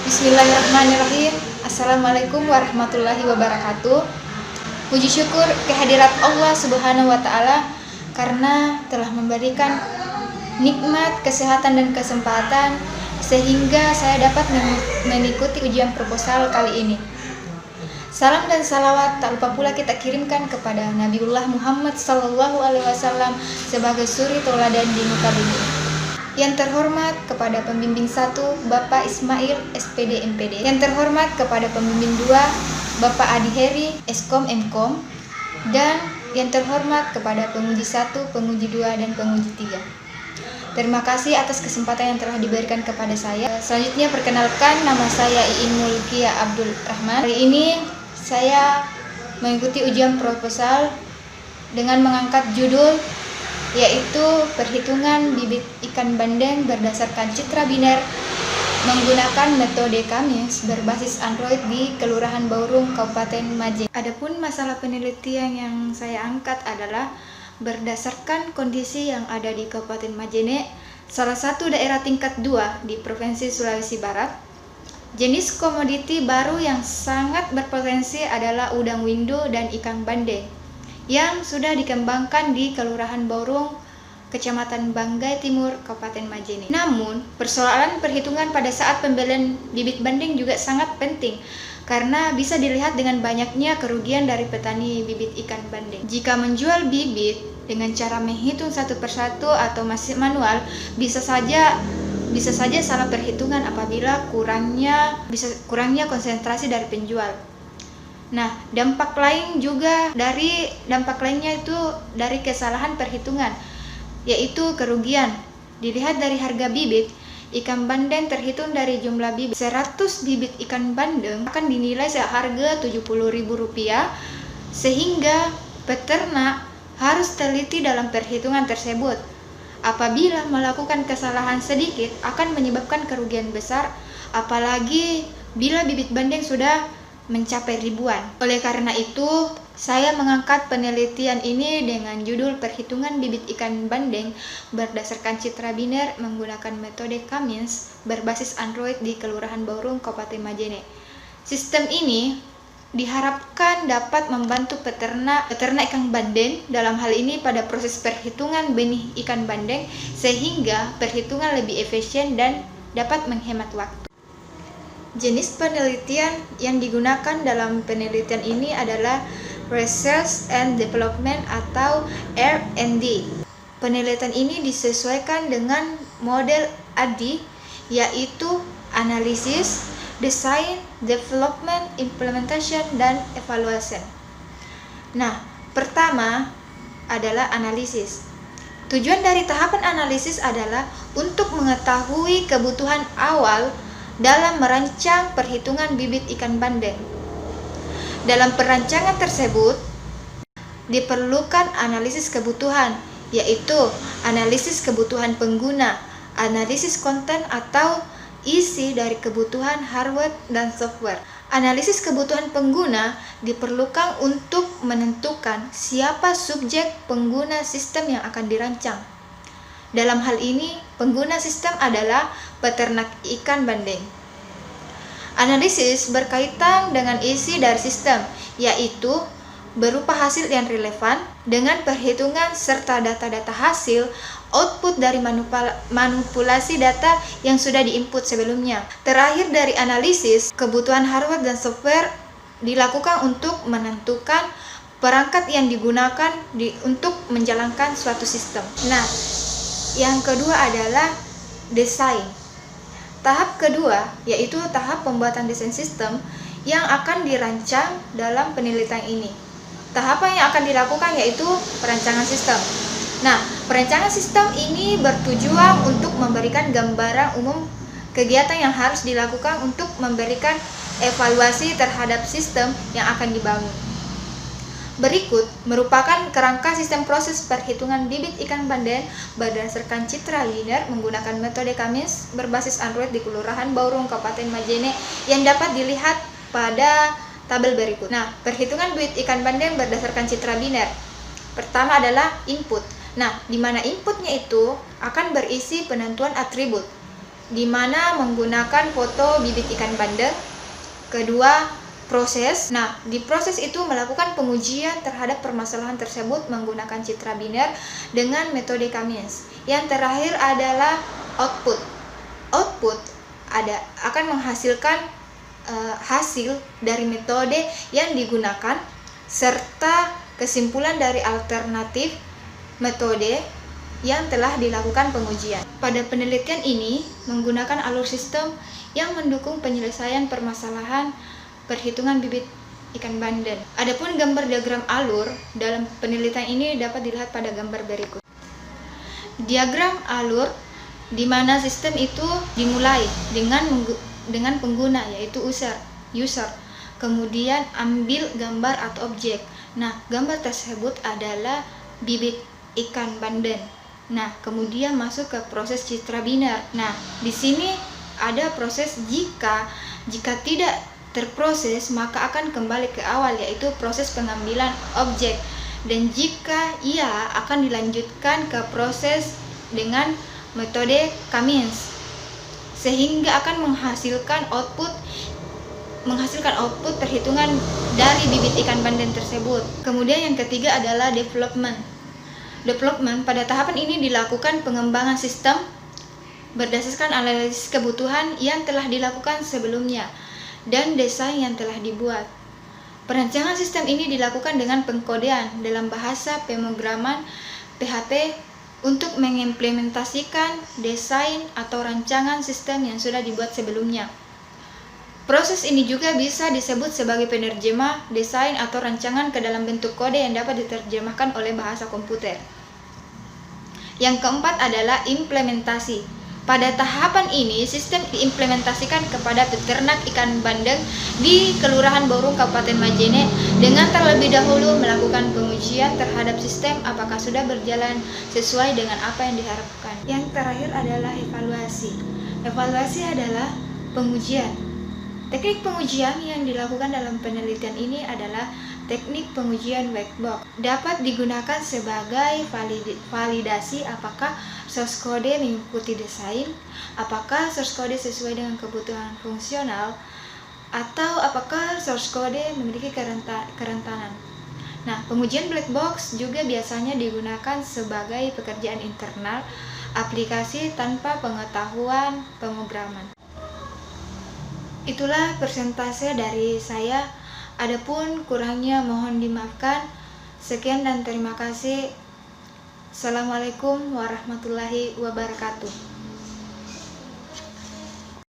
Bismillahirrahmanirrahim. Assalamualaikum warahmatullahi wabarakatuh. Puji syukur kehadirat Allah Subhanahu wa Ta'ala karena telah memberikan nikmat, kesehatan, dan kesempatan sehingga saya dapat mengikuti ujian proposal kali ini. Salam dan salawat tak lupa pula kita kirimkan kepada Nabiullah Muhammad SAW sebagai suri tauladan di muka bumi. Yang terhormat kepada pembimbing 1 Bapak Ismail SPD MPD. Yang terhormat kepada pembimbing 2 Bapak Adi Heri Eskom Mkom. Dan yang terhormat kepada penguji 1, penguji 2, dan penguji 3. Terima kasih atas kesempatan yang telah diberikan kepada saya. Selanjutnya perkenalkan, nama saya Iin Mulkia Abdul Rahman. Hari ini saya mengikuti ujian proposal dengan mengangkat judul yaitu perhitungan bibit ikan bandeng berdasarkan citra biner menggunakan metode Kamis berbasis Android di Kelurahan Baurung, Kabupaten Majene. Adapun masalah penelitian yang saya angkat adalah berdasarkan kondisi yang ada di Kabupaten Majene, salah satu daerah tingkat 2 di Provinsi Sulawesi Barat. Jenis komoditi baru yang sangat berpotensi adalah udang windu dan ikan bandeng yang sudah dikembangkan di Kelurahan Baurung, Kecamatan Banggai Timur, Kabupaten Majene. Namun, persoalan perhitungan pada saat pembelian bibit bandeng juga sangat penting karena bisa dilihat dengan banyaknya kerugian dari petani bibit ikan bandeng. Jika menjual bibit dengan cara menghitung satu persatu atau masih manual, bisa saja salah perhitungan apabila kurangnya konsentrasi dari penjual. Nah, dampak lainnya itu dari kesalahan perhitungan, yaitu kerugian. Dilihat dari harga bibit, ikan bandeng terhitung dari jumlah bibit. 100 bibit ikan bandeng akan dinilai seharga Rp70.000, sehingga peternak harus teliti dalam perhitungan tersebut. Apabila melakukan kesalahan sedikit akan menyebabkan kerugian besar, apalagi bila bibit bandeng sudah mencapai ribuan. Oleh karena itu, saya mengangkat penelitian ini dengan judul perhitungan bibit ikan bandeng berdasarkan citra biner menggunakan metode Kamis berbasis Android di Kelurahan Baurung, Kabupaten Majene. Sistem ini diharapkan dapat membantu peternak ikan bandeng dalam hal ini pada proses perhitungan benih ikan bandeng sehingga perhitungan lebih efisien dan dapat menghemat waktu. Jenis penelitian yang digunakan dalam penelitian ini adalah Research and Development atau R&D. Penelitian ini disesuaikan dengan model ADDIE, yaitu Analysis, Design, Development, Implementation, dan Evaluation. Nah, pertama adalah analisis. Tujuan dari tahapan analisis adalah untuk mengetahui kebutuhan awal dalam merancang perhitungan bibit ikan bandeng. Dalam perancangan tersebut diperlukan analisis kebutuhan, yaitu analisis kebutuhan pengguna, analisis konten atau isi dari kebutuhan hardware dan software. Analisis kebutuhan pengguna diperlukan untuk menentukan siapa subjek pengguna sistem yang akan dirancang. Dalam hal ini, pengguna sistem adalah peternak ikan bandeng. Analisis berkaitan dengan isi dari sistem, yaitu berupa hasil yang relevan dengan perhitungan serta data-data hasil output dari manipulasi data yang sudah diinput sebelumnya. Terakhir dari analisis, kebutuhan hardware dan software dilakukan untuk menentukan perangkat yang digunakan untuk menjalankan suatu sistem. Nah, yang kedua adalah desain. Tahap kedua yaitu tahap pembuatan desain sistem yang akan dirancang dalam penelitian ini. Tahapan yang akan dilakukan yaitu perancangan sistem. Nah, perancangan sistem ini bertujuan untuk memberikan gambaran umum kegiatan yang harus dilakukan untuk memberikan evaluasi terhadap sistem yang akan dibangun. Berikut merupakan kerangka sistem proses perhitungan bibit ikan bandeng berdasarkan citra linear menggunakan metode Kamis berbasis Android di Kelurahan Baurung, Kabupaten Majene yang dapat dilihat pada tabel berikut. Nah, perhitungan bibit ikan bandeng berdasarkan citra biner. Pertama adalah input. Nah, di mana inputnya itu akan berisi penentuan atribut. di mana menggunakan foto bibit ikan bandeng. Kedua, proses. Nah, di proses itu melakukan pengujian terhadap permasalahan tersebut menggunakan citra biner dengan metode Cummins. Yang terakhir adalah output. Output akan menghasilkan hasil dari metode yang digunakan serta kesimpulan dari alternatif metode yang telah dilakukan pengujian. Pada penelitian ini menggunakan alur sistem yang mendukung penyelesaian permasalahan perhitungan bibit ikan bandeng. Adapun gambar diagram alur dalam penelitian ini dapat dilihat pada gambar berikut. Diagram alur di mana sistem itu dimulai dengan pengguna yaitu user. Kemudian ambil gambar atau objek. Nah, gambar tersebut adalah bibit ikan bandeng. Nah, kemudian masuk ke proses citra biner. Nah, di sini ada proses jika tidak terproses maka akan kembali ke awal yaitu proses pengambilan objek, dan jika iya akan dilanjutkan ke proses dengan metode Cummins sehingga akan menghasilkan output perhitungan dari bibit ikan bandeng tersebut. Kemudian yang ketiga adalah development. Pada tahapan ini dilakukan pengembangan sistem berdasarkan analisis kebutuhan yang telah dilakukan sebelumnya dan desain yang telah dibuat. Perancangan sistem ini dilakukan dengan pengkodean dalam bahasa pemrograman PHP untuk mengimplementasikan desain atau rancangan sistem yang sudah dibuat sebelumnya. Proses ini juga bisa disebut sebagai penerjemah desain atau rancangan ke dalam bentuk kode yang dapat diterjemahkan oleh bahasa komputer. Yang keempat adalah implementasi. Pada tahapan ini, sistem diimplementasikan kepada peternak ikan bandeng di Kelurahan Borong, Kabupaten Majene dengan terlebih dahulu melakukan pengujian terhadap sistem apakah sudah berjalan sesuai dengan apa yang diharapkan. Yang terakhir adalah evaluasi. Evaluasi adalah pengujian. Teknik pengujian yang dilakukan dalam penelitian ini adalah teknik pengujian white box. Dapat digunakan sebagai validasi apakah source code mengikuti desain, apakah source code sesuai dengan kebutuhan fungsional, atau apakah source code memiliki kerentanan. Nah, pengujian black box juga biasanya digunakan sebagai pekerjaan internal aplikasi tanpa pengetahuan pemrograman. Itulah persentase dari saya. Adapun kurangnya mohon dimaafkan. Sekian dan terima kasih. Assalamualaikum warahmatullahi wabarakatuh.